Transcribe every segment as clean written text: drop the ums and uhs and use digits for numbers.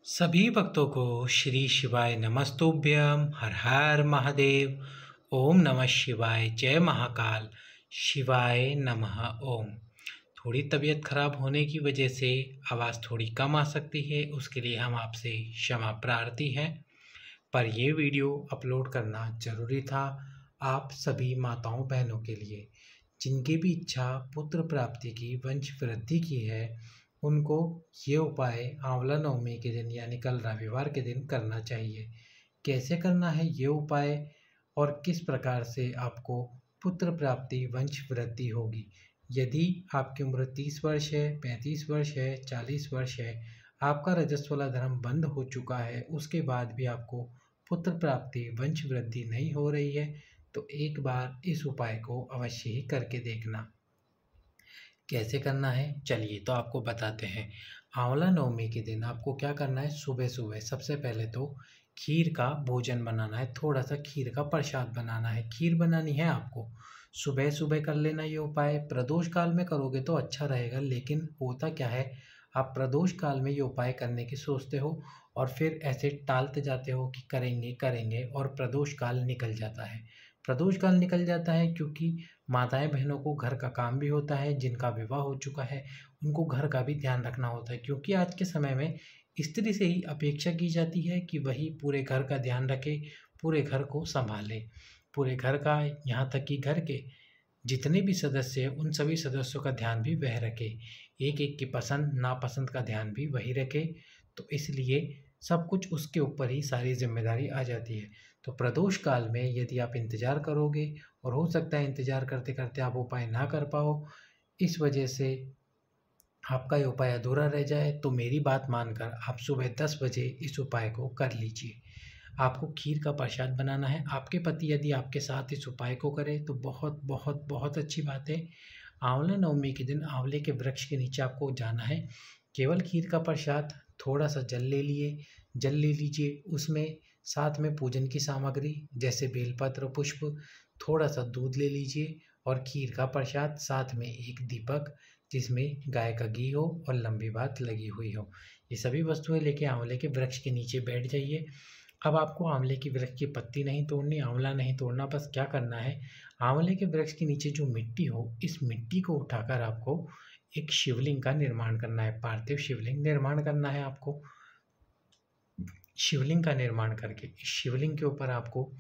सभी भक्तों को श्री शिवाय नमस्तुभ्यम। हर हर महादेव। ओम नमः शिवाय। जय महाकाल। शिवाय नमः। ओम। थोड़ी तबीयत खराब होने की वजह से आवाज़ थोड़ी कम आ सकती है, उसके लिए हम आपसे क्षमा प्रार्थी हैं। पर ये वीडियो अपलोड करना ज़रूरी था आप सभी माताओं बहनों के लिए, जिनकी भी इच्छा पुत्र प्राप्ति की, वंश वृद्धि की है, उनको ये उपाय आंवला नवमी के दिन यानी कल रविवार के दिन करना चाहिए। कैसे करना है ये उपाय और किस प्रकार से आपको पुत्र प्राप्ति, वंश वृद्धि होगी। यदि आपकी उम्र 30 वर्ष है, 35 वर्ष है, 40 वर्ष है, आपका रजस्वला धर्म बंद हो चुका है, उसके बाद भी आपको पुत्र प्राप्ति, वंश वृद्धि नहीं हो रही है, तो एक बार इस उपाय को अवश्य ही करके देखना। कैसे करना है चलिए तो आपको बताते हैं। आंवला नवमी के दिन आपको क्या करना है, सुबह सुबह सबसे पहले तो खीर का भोजन बनाना है, थोड़ा सा खीर का प्रसाद बनाना है। खीर बनानी है आपको, सुबह सुबह कर लेना ये उपाय। प्रदोष काल में करोगे तो अच्छा रहेगा, लेकिन होता क्या है, आप प्रदोष काल में ये उपाय करने की सोचते हो और फिर ऐसे टालते जाते हो कि करेंगे करेंगे, और प्रदोष काल निकल जाता है। प्रदोष काल निकल जाता है क्योंकि माताएं बहनों को घर का काम भी होता है, जिनका विवाह हो चुका है उनको घर का भी ध्यान रखना होता है, क्योंकि आज के समय में स्त्री से ही अपेक्षा की जाती है कि वही पूरे घर का ध्यान रखे, पूरे घर को संभाले, पूरे घर का, यहाँ तक कि घर के जितने भी सदस्य हैं उन सभी सदस्यों का ध्यान भी वह रखे, एक एक की पसंद नापसंद का ध्यान भी वही रखे। तो इसलिए सब कुछ उसके ऊपर ही सारी जिम्मेदारी आ जाती है। तो प्रदोष काल में यदि आप इंतज़ार करोगे, और हो सकता है इंतज़ार करते करते आप उपाय ना कर पाओ, इस वजह से आपका ये उपाय अधूरा रह जाए, तो मेरी बात मानकर आप सुबह 10 बजे इस उपाय को कर लीजिए। आपको खीर का प्रसाद बनाना है। आपके पति यदि आपके साथ इस उपाय को करें तो बहुत बहुत बहुत अच्छी बात है। आंवला नवमी के दिन आंवले के वृक्ष के नीचे आपको जाना है। केवल खीर का प्रसाद, थोड़ा सा जल ले लीजिए, उसमें साथ में पूजन की सामग्री जैसे बेलपत्र, पुष्प, थोड़ा सा दूध ले लीजिए और खीर का प्रसाद, साथ में एक दीपक जिसमें गाय का घी हो और लंबी बात लगी हुई हो। ये सभी वस्तुएं लेके आंवले के वृक्ष के नीचे बैठ जाइए। अब आपको आंवले की वृक्ष की पत्ती नहीं तोड़नी, आंवला नहीं तोड़ना, बस क्या करना है, आंवले के वृक्ष के नीचे जो मिट्टी हो, इस मिट्टी को उठाकर आपको एक शिवलिंग का निर्माण करना है, पार्थिव शिवलिंग निर्माण करना है आपको। शिवलिंग का निर्माण करके इस शिवलिंग के ऊपर आपको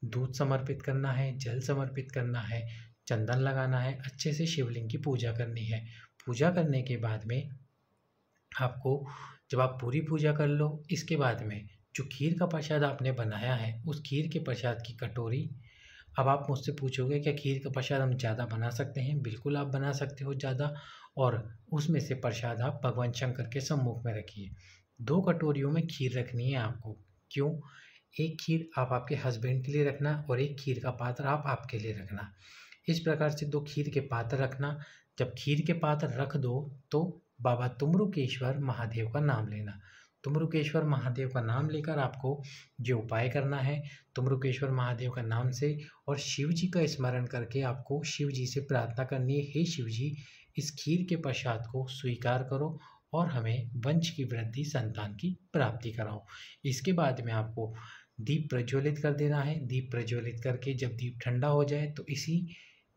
दूध समर्पित करना है, जल समर्पित करना है, चंदन लगाना है, अच्छे से शिवलिंग की पूजा करनी है। पूजा करने के बाद में आपको, जब आप पूरी पूजा कर लो, इसके बाद में जो खीर का प्रसाद आपने बनाया है, उस खीर के प्रसाद की कटोरी, अब आप मुझसे पूछोगे क्या खीर का प्रसाद हम ज़्यादा बना सकते हैं? बिल्कुल आप बना सकते हो ज़्यादा, और उसमें से प्रसाद आप भगवान शंकर के सम्मुख में रखिए। 2 कटोरियों में खीर रखनी है आपको। क्यों? एक खीर आप आपके हस्बैंड के लिए रखना और एक खीर का पात्र आप आपके लिए रखना। इस प्रकार से 2 खीर के पात्र रखना। जब खीर के पात्र रख दो तो बाबा तुम्रुकेश्वर महादेव का नाम लेना। तुम्रुकेश्वर महादेव का नाम लेकर आपको जो उपाय करना है, तुम्रुकेश्वर महादेव का नाम से और शिव जी का स्मरण करके आपको शिव जी से प्रार्थना करनी है, हे शिव जी, इस खीर के प्रसाद को स्वीकार करो और हमें वंश की वृद्धि, संतान की प्राप्ति कराओ। इसके बाद में आपको दीप प्रज्वलित कर देना है। दीप प्रज्वलित करके जब दीप ठंडा हो जाए तो इसी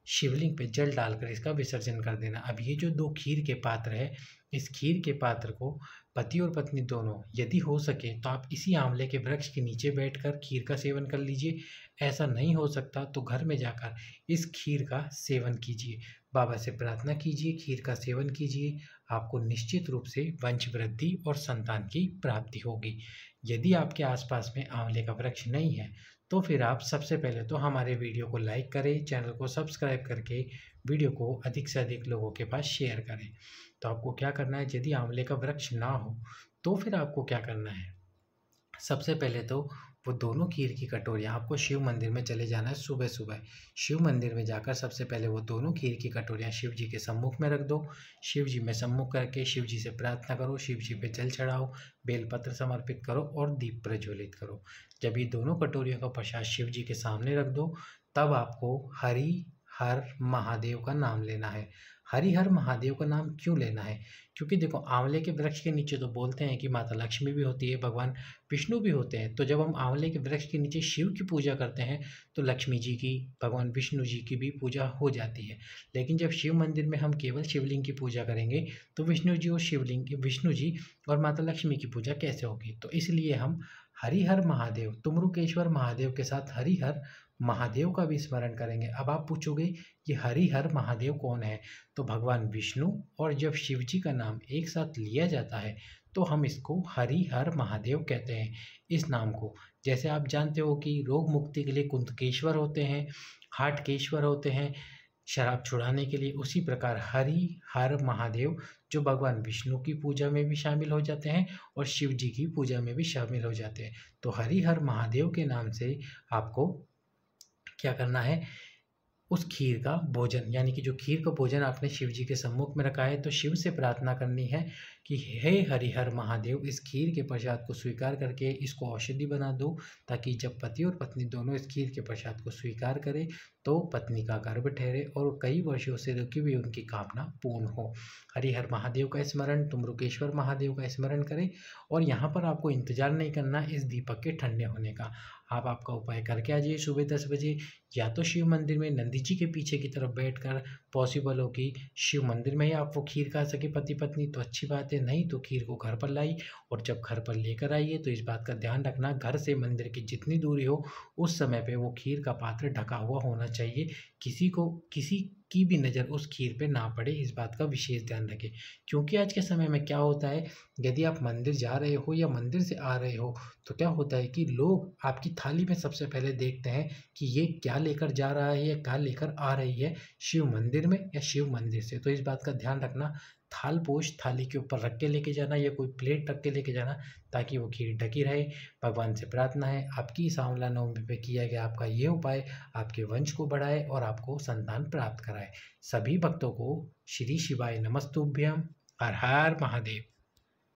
शिवलिंग पे जल डालकर इसका विसर्जन कर देना। अब ये जो 2 खीर के पात्र है, इस खीर के पात्र को पति और पत्नी दोनों, यदि हो सके तो आप इसी आंवले के वृक्ष के नीचे बैठकर खीर का सेवन कर लीजिए। ऐसा नहीं हो सकता तो घर में जाकर इस खीर का सेवन कीजिए, बाबा से प्रार्थना कीजिए, खीर का सेवन कीजिए। आपको निश्चित रूप से वंश वृद्धि और संतान की प्राप्ति होगी। यदि आपके आसपास में आंवले का वृक्ष नहीं है तो फिर आप सबसे पहले तो हमारे वीडियो को लाइक करें, चैनल को सब्सक्राइब करके वीडियो को अधिक से अधिक लोगों के पास शेयर करें। तो आपको क्या करना है, यदि आंवले का वृक्ष ना हो तो फिर आपको क्या करना है, सबसे पहले तो वो दोनों खीर की कटोरियाँ आपको शिव मंदिर में चले जाना है। सुबह सुबह शिव मंदिर में जाकर सबसे पहले वो दोनों खीर की कटोरियाँ शिव जी के सम्मुख में रख दो। शिव जी में सम्मुख करके शिव जी से प्रार्थना करो, शिव जी पे जल चढ़ाओ, बेलपत्र समर्पित करो और दीप प्रज्वलित करो। जब ये दोनों कटोरियों का प्रसाद शिव जी के सामने रख दो, तब आपको हरि हर महादेव का नाम लेना है। हरिहर महादेव का नाम क्यों लेना है? क्योंकि देखो आंवले के वृक्ष के नीचे तो बोलते हैं कि माता लक्ष्मी भी होती है, भगवान विष्णु भी होते हैं। तो जब हम आंवले के वृक्ष के नीचे शिव की पूजा करते हैं तो लक्ष्मी जी की, भगवान विष्णु जी की भी पूजा हो जाती है। लेकिन जब शिव मंदिर में हम केवल शिवलिंग की पूजा करेंगे तो विष्णु जी और माता लक्ष्मी की पूजा कैसे होगी? तो इसलिए हम हरिहर महादेव, तुमरुकेश्वर महादेव के साथ हरिहर महादेव का भी स्मरण करेंगे। अब आप पूछोगे कि हरिहर महादेव कौन है? तो भगवान विष्णु और जब शिव जी का नाम एक साथ लिया जाता है तो हम इसको हरिहर महादेव कहते हैं इस नाम को। जैसे आप जानते हो कि रोग मुक्ति के लिए कुंतकेश्वर होते हैं, हाटकेश्वर होते हैं, शराब छुड़ाने के लिए, उसी प्रकार हरि हर महादेव जो भगवान विष्णु की पूजा में भी शामिल हो जाते हैं और शिव जी की पूजा में भी शामिल हो जाते हैं। तो हरि हर महादेव के नाम से आपको क्या करना है, उस खीर का भोजन, यानी कि जो खीर का भोजन आपने शिव जी के सम्मुख में रखा है, तो शिव से प्रार्थना करनी है कि हे हरिहर महादेव, इस खीर के प्रसाद को स्वीकार करके इसको औषधि बना दो, ताकि जब पति और पत्नी दोनों इस खीर के प्रसाद को स्वीकार करें तो पत्नी का गर्भ ठहरे और कई वर्षों से रुकी हुई उनकी कामना पूर्ण हो। हरिहर महादेव का स्मरण, तुमरुकेश्वर महादेव का स्मरण करें। और यहाँ पर आपको इंतजार नहीं करना इस दीपक के ठंडे होने का। आप आपका उपाय करके आ जाइए सुबह 10 बजे, या तो शिव मंदिर में नंदी जी के पीछे की तरफ बैठकर, पॉसिबल हो कि शिव मंदिर में ही आप वो खीर खा सके पति पत्नी तो अच्छी बात है, नहीं तो खीर को घर पर लाई और जब घर पर लेकर आइए तो इस बात का ध्यान रखना घर से मंदिर की जितनी दूरी हो उस समय पे वो खीर का पात्र ढका हुआ होना चाहिए, किसी की भी नज़र उस खीर पे ना पड़े, इस बात का विशेष ध्यान रखें। क्योंकि आज के समय में क्या होता है, यदि आप मंदिर जा रहे हो या मंदिर से आ रहे हो तो क्या होता है कि लोग आपकी थाली में सबसे पहले देखते हैं कि ये क्या लेकर जा रहा है या क्या लेकर आ रही है, शिव मंदिर में या शिव मंदिर से। तो इस बात का ध्यान रखना, थाल पोष थाली के ऊपर रख के लेके जाना या कोई प्लेट रख के लेके जाना ताकि वो खीर ढकी रहे। भगवान से प्रार्थना है आपकी इस आंवला नवमी पे किया गया आपका ये उपाय आपके वंश को बढ़ाए और आपको संतान प्राप्त कराए। सभी भक्तों को श्री शिवाय नमस्तुभ्यम। हर हर महादेव।